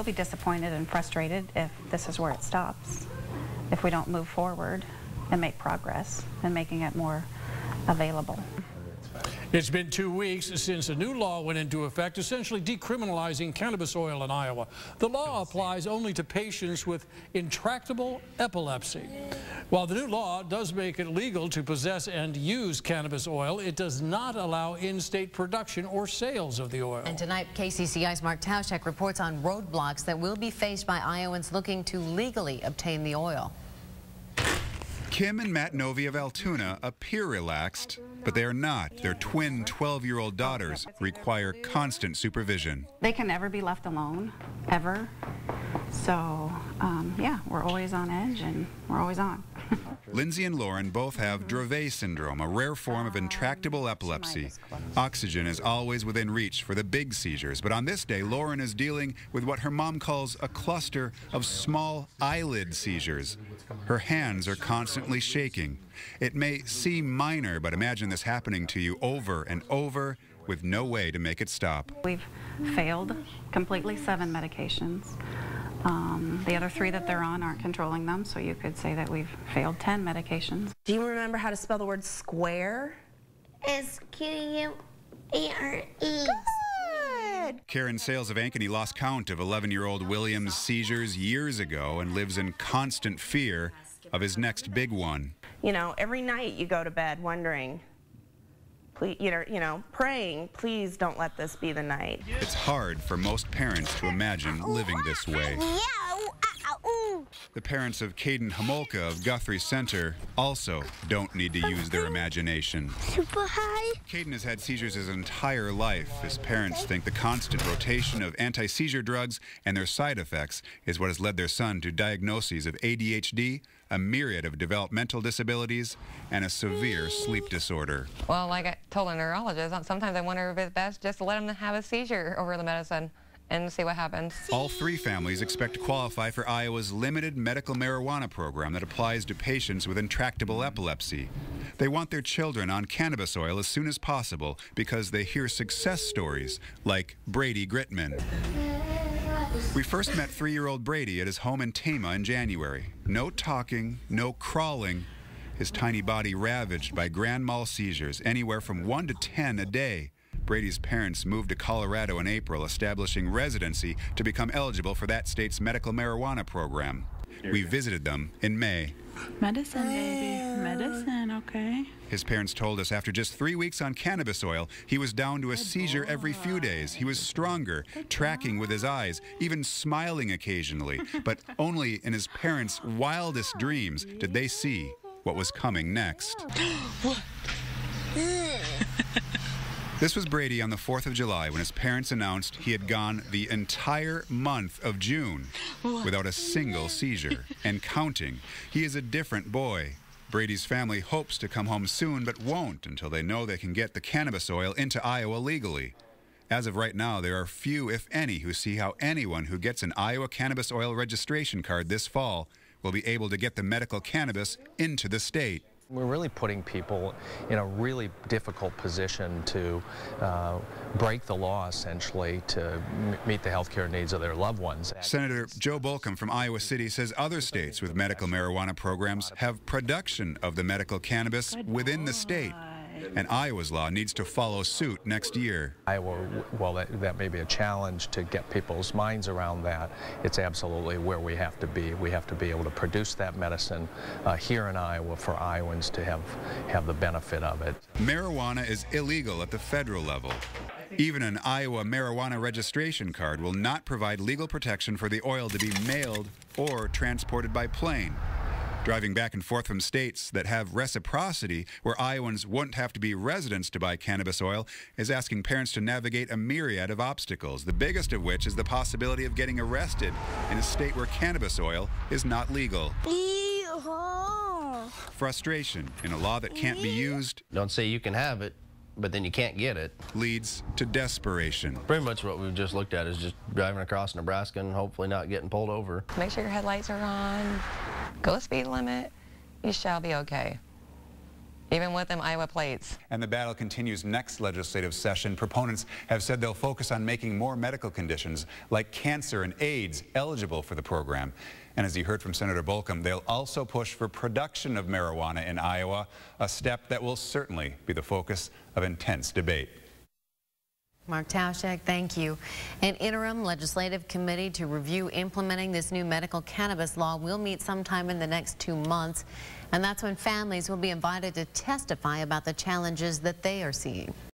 We'll be disappointed and frustrated if this is where it stops, if we don't move forward and make progress in making it more available. It's been 2 weeks since a new law went into effect, essentially decriminalizing cannabis oil in Iowa. The law applies only to patients with intractable epilepsy. While the new law does make it legal to possess and use cannabis oil, it does not allow in-state production or sales of the oil. And tonight, KCCI's Mark Tauschek reports on roadblocks that will be faced by Iowans looking to legally obtain the oil. Kim and Matt Novi of Altoona appear relaxed, but they are not. Their twin 12-year-old daughters require constant supervision. They can never be left alone, ever. So, yeah, we're always on edge and we're always on. Lindsay and Lauren both have Dravet syndrome, a rare form of intractable epilepsy. Oxygen is always within reach for the big seizures, but on this day, Lauren is dealing with what her mom calls a cluster of small eyelid seizures. Her hands are constantly shaking. It may seem minor, but imagine this happening to you over and over with no way to make it stop. We've failed completely 7 medications. The other 3 that they're on aren't controlling them, so you could say that we've failed 10 medications. Do you remember how to spell the word square? S-Q-U-A-R-E. Good! Karen Sales of Ankeny lost count of 11-year-old William's seizures years ago and lives in constant fear of his next big one. You know, every night you go to bed wondering, please, praying, please don't let this be the night. It's hard for most parents to imagine living this way. The parents of Caden Homolka of Guthrie Center also don't need to use their imagination. Super high. Caden has had seizures his entire life. His parents think the constant rotation of anti-seizure drugs and their side effects is what has led their son to diagnoses of ADHD, a myriad of developmental disabilities, and a severe sleep disorder. Well, like I told a neurologist, sometimes I wonder if it's best just to let him have a seizure over the medicine and see what happens. All 3 families expect to qualify for Iowa's limited medical marijuana program that applies to patients with intractable epilepsy. They want their children on cannabis oil as soon as possible because they hear success stories like Brady Gritman. We first met 3-year-old Brady at his home in Tama in January. No talking, no crawling. His tiny body ravaged by grand mal seizures, anywhere from 1 to 10 a day. Brady's parents moved to Colorado in April, establishing residency to become eligible for that state's medical marijuana program. We visited them in May. Medicine, baby. Medicine, okay. His parents told us after just 3 weeks on cannabis oil, he was down to a seizure every few days. He was stronger, tracking with his eyes, even smiling occasionally. But only in his parents' wildest dreams did they see what was coming next. This was Brady on the 4th of July when his parents announced he had gone the entire month of June without a single seizure. And counting. He is a different boy. Brady's family hopes to come home soon, but won't until they know they can get the cannabis oil into Iowa legally. As of right now, there are few, if any, who see how anyone who gets an Iowa cannabis oil registration card this fall will be able to get the medical cannabis into the state. We're really putting people in a really difficult position to break the law, essentially, to meet the health care needs of their loved ones. Senator Joe Bolcom from Iowa City says other states with medical marijuana programs have production of the medical cannabis within the state. And Iowa's law needs to follow suit next year. Iowa, well, that may be a challenge to get people's minds around that. It's absolutely where we have to be. We have to be able to produce that medicine here in Iowa for Iowans to have the benefit of it. Marijuana is illegal at the federal level. Even an Iowa marijuana registration card will not provide legal protection for the oil to be mailed or transported by plane. Driving back and forth from states that have reciprocity, where Iowans wouldn't have to be residents to buy cannabis oil, is asking parents to navigate a myriad of obstacles, the biggest of which is the possibility of getting arrested in a state where cannabis oil is not legal. Frustration in a law that can't be used. Don't say you can have it, but then you can't get it. Leads to desperation. Pretty much what we've just looked at is just driving across Nebraska and hopefully not getting pulled over. Make sure your headlights are on. Go the speed limit. You shall be okay. even with them Iowa plates. And the battle continues next legislative session. Proponents have said they'll focus on making more medical conditions like cancer and AIDS eligible for the program. And as you heard from Senator Bolcom, they'll also push for production of marijuana in Iowa, a step that will certainly be the focus of intense debate. Mark Tauschek, thank you. An interim legislative committee to review implementing this new medical cannabis law will meet sometime in the next 2 months, and that's when families will be invited to testify about the challenges that they are seeing.